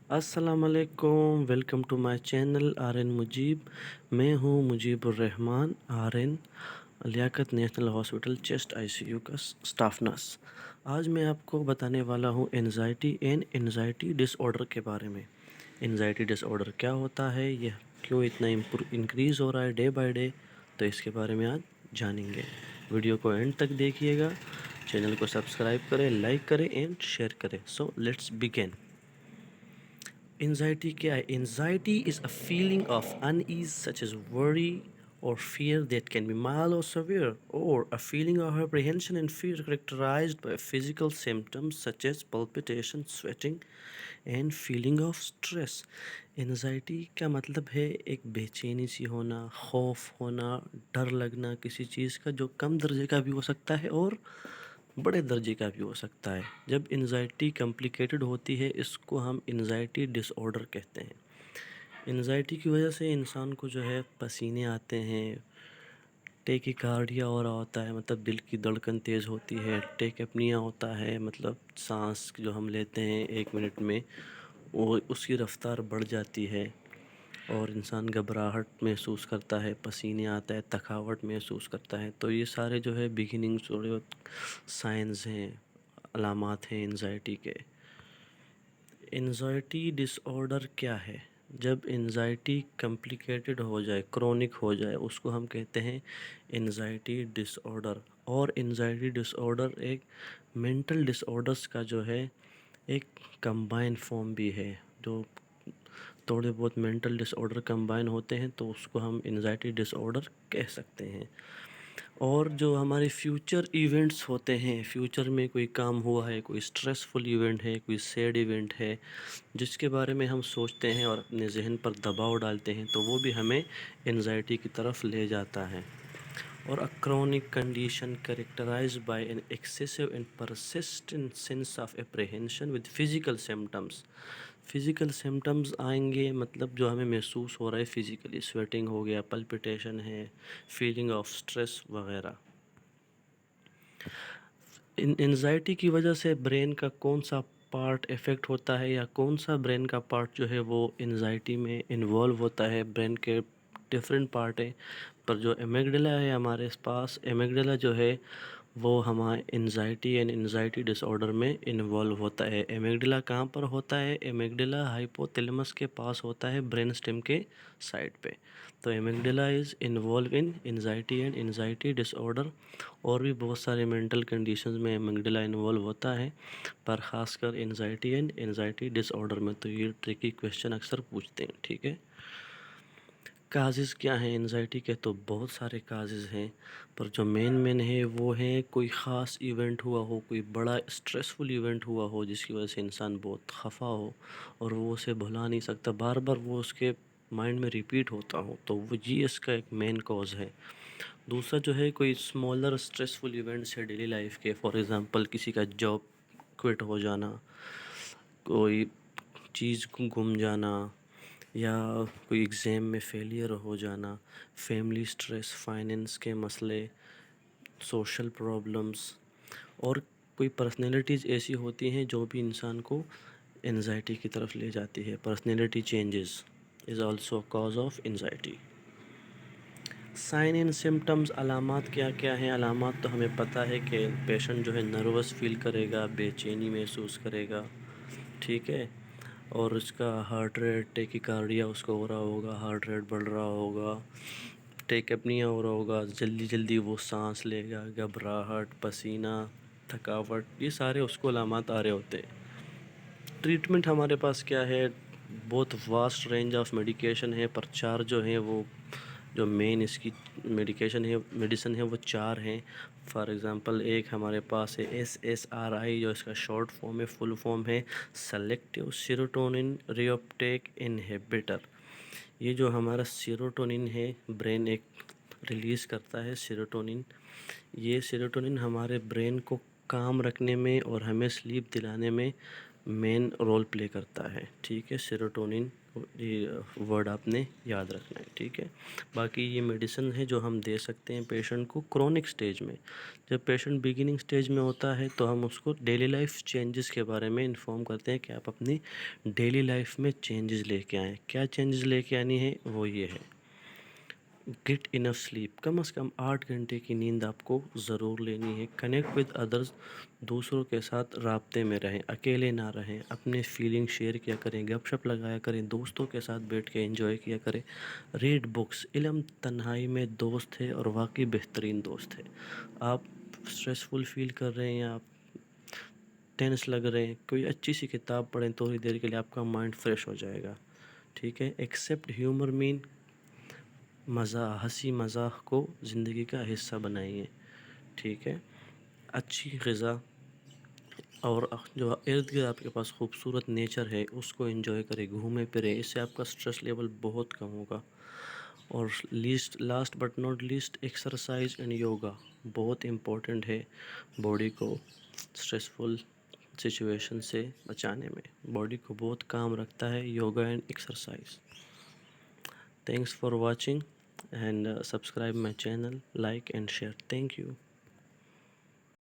السلام علیکم، welcome to my channel R N Mujib. میں ہوں Mujib ur-Rahman R N, Liaquat national hospital chest I C U کا اسٹاف نرس۔ آج میں آپ کو بتانے والا ہوں anxiety and anxiety disorder کے بارے میں۔ انزائٹی ڈس آرڈر کیا ہوتا ہے، یہ کیوں اتنا انکریز ہو رہا ہے ڈے بائی ڈے، تو اس کے بارے میں آج جانیں گے۔ ویڈیو کو اینڈ تک دیکھیے گا، چینل کو سبسکرائب کریں، لائک کریں اینڈ شیئر کریں۔ So let's begin. انزائٹی کیا ہے؟ Anxiety is a feeling of in as such as worry or fear that can be mild or severe, or a feeling of apprehension and fear characterized by physical symptoms such as palpitation, sweating and feeling of stress. Anxiety کا مطلب ہے ایک بے چینی سی ہونا، خوف ہونا، ڈر لگنا کسی چیز کا جو کم درجے کا بھی ہو سکتا ہے اور بڑے درجے کا بھی ہو سکتا ہے۔ جب انزائٹی کمپلیکیٹڈ ہوتی ہے اس کو ہم انزائٹی ڈس آرڈر کہتے ہیں۔ انزائٹی کی وجہ سے انسان کو جو ہے پسینے آتے ہیں، ٹیکی کارڈیا ہو رہا ہوتا ہے، مطلب دل کی دھڑکن تیز ہوتی ہے، ٹیک اپنیا ہوتا ہے، مطلب سانس جو ہم لیتے ہیں 1 منٹ میں وہ اس کی رفتار بڑھ جاتی ہے، اور انسان گھبراہٹ محسوس کرتا ہے، پسینے آتا ہے، تھکاوٹ محسوس کرتا ہے۔ تو یہ سارے جو ہے بگننگس اور سائنز ہیں، علامات ہیں انزائٹی کے۔ انزائٹی ڈس آرڈر کیا ہے؟ جب انزائٹی کمپلیکیٹڈ ہو جائے، کرونک ہو جائے، اس کو ہم کہتے ہیں انزائٹی ڈس آرڈر۔ اور انزائٹی ڈس آرڈر ایک مینٹل ڈس آرڈرس کا جو ہے ایک کمبائن فارم بھی ہے، جو تھوڑے بہت مینٹل ڈس آرڈر کمبائن ہوتے ہیں تو اس کو ہم انزائٹی ڈس آرڈر کہہ سکتے ہیں۔ اور جو ہمارے فیوچر ایونٹس ہوتے ہیں، فیوچر میں کوئی کام ہوا ہے، کوئی اسٹریسفل ایونٹ ہے، کوئی سیڈ ایونٹ ہے جس کے بارے میں ہم سوچتے ہیں اور اپنے ذہن پر دباؤ ڈالتے ہیں، تو وہ بھی ہمیں انزائٹی کی طرف لے جاتا ہے۔ اور a chronic condition characterized by an excessive and persistent sense of apprehension with physical symptoms۔ Physical symptoms آئیں گے، مطلب جو ہمیں محسوس ہو رہا ہے فزیکلی، سویٹنگ ہو گیا، پلپیٹیشن ہے، فیلنگ آف سٹریس وغیرہ۔ انزائٹی کی وجہ سے برین کا کون سا پارٹ افیکٹ ہوتا ہے، یا کون سا برین کا پارٹ جو ہے وہ انزائٹی میں انوالو ہوتا ہے؟ برین کے ڈفرینٹ پارٹ ہیں، پر جو ایمیگڈیلا ہے ہمارے پاس، ایمیگڈیلا جو ہے وہ ہمارے anxiety and anxiety disorder میں انوالو ہوتا ہے۔ ایمیگڈیلا کہاں پر ہوتا ہے؟ ایمیگڈیلا ہائپوتھیلمس کے پاس ہوتا ہے، برین اسٹیم کے سائڈ پہ۔ تو amygdala is involve in anxiety and anxiety disorder. اور بھی بہت سارے مینٹل کنڈیشنز میں ایمیگڈیلا انوالو ہوتا ہے، پر خاص کر anxiety and anxiety disorder میں۔ تو یہ ٹرکی کویشچن اکثر پوچھتے ہیں، ٹھیک ہے۔ کازز کیا ہیں انزائٹی کے؟ تو بہت سارے کازز ہیں، پر جو مین ہے وہ ہیں کوئی خاص ایونٹ ہوا ہو، کوئی بڑا اسٹریسفل ایونٹ ہوا ہو جس کی وجہ سے انسان بہت خفا ہو اور وہ اسے بھلا نہیں سکتا، بار بار وہ اس کے مائنڈ میں ریپیٹ ہوتا ہو، تو وہ اس کا ایک مین کاز ہے۔ دوسرا جو ہے کوئی اسمالر اسٹریسفل ایونٹس ہے ڈیلی لائف کے، فار ایگزامپل کسی کا جاب کوئٹ ہو جانا، کوئی چیز گم جانا، یا کوئی ایگزام میں فیلئر ہو جانا، فیملی سٹریس، فائنینس کے مسئلے، سوشل پرابلمس، اور کوئی پرسنالٹیز ایسی ہوتی ہیں جو بھی انسان کو انزائٹی کی طرف لے جاتی ہے۔ Personality changes is also cause of anxiety. Sign and symptoms, علامات کیا کیا ہیں؟ علامات تو ہمیں پتہ ہے کہ پیشنٹ جو ہے نروس فیل کرے گا، بے چینی محسوس کرے گا، ٹھیک ہے، اور اس کا ہارٹ ریٹ، ٹیکی کارڈیا اس کو ہو رہا ہوگا، ہارٹ ریٹ بڑھ رہا ہوگا، ٹیک اپنیا ہو رہا ہوگا، جلدی جلدی وہ سانس لے گا، گھبراہٹ، پسینہ، تھکاوٹ، یہ سارے اس کو علامات آ رہے ہوتے ہیں۔ ٹریٹمنٹ ہمارے پاس کیا ہے؟ بہت واسٹ رینج آف میڈیکیشن ہے، پر 4 جو ہیں وہ جو مین اس کی میڈیسن ہے وہ 4 ہیں۔ فار ایگزامپل ایک ہمارے پاس ہے SSRI، جو اس کا شارٹ فارم ہے، فل فارم ہے سلیکٹیو سیروٹونن ری اپٹیک انہیبیٹر۔ یہ جو ہمارا سیروٹونن ہے، برین ایک ریلیز کرتا ہے سیروٹونن، یہ سیروٹونن ہمارے برین کو کام رکھنے میں اور ہمیں سلیپ دلانے میں مین رول پلے کرتا ہے، ٹھیک ہے. سیروٹونن یہ ورڈ آپ نے یاد رکھنا ہے، ٹھیک ہے. باقی یہ میڈیسن ہے جو ہم دے سکتے ہیں پیشنٹ کو کرونک سٹیج میں. جب پیشنٹ بگننگ سٹیج میں ہوتا ہے تو ہم اس کو ڈیلی لائف چینجز کے بارے میں انفارم کرتے ہیں کہ آپ اپنی ڈیلی لائف میں چینجز لے کے آئیں. کیا چینجز لے کے آنی ہے وہ یہ ہے: گیٹ انف سلیپ، کم از کم 8 گھنٹے کی نیند آپ کو ضرور لینی ہے. کنیکٹ ود ادرز، دوسروں کے ساتھ رابطے میں رہیں، اکیلے نہ رہیں. اپنے فیلنگ شیئر کیا کریں، گپ شپ لگایا کریں، دوستوں کے ساتھ بیٹھ کے انجوائے کیا کریں. ریڈ بکس، علم تنہائی میں دوست ہے اور واقعی بہترین دوست ہے. آپ اسٹریسفل فیل کر رہے ہیں یا آپ ٹینس لگ رہے ہیں، کوئی اچھی سی کتاب پڑھیں، تھوڑی دیر کے لیے آپ کا مائنڈ فریش ہو جائے گا، ٹھیک ہے. ایکسیپٹ ہیومر، مین مزاح، ہنسی مذاق کو زندگی کا حصہ بنائیے، ٹھیک ہے. اچھی غذا اور جو ارد گرد آپ کے پاس خوبصورت نیچر ہے اس کو انجوائے کریں، گھومیں پھریں، اس سے آپ کا اسٹریس لیول بہت کم ہوگا. اور last but not least, exercise and yoga بہت امپورٹنٹ ہے باڈی کو اسٹریسفل سچویشن سے بچانے میں. باڈی کو بہت کام رکھتا ہے yoga and exercise. Thanks for watching and subscribe my channel, like and share. Thank you.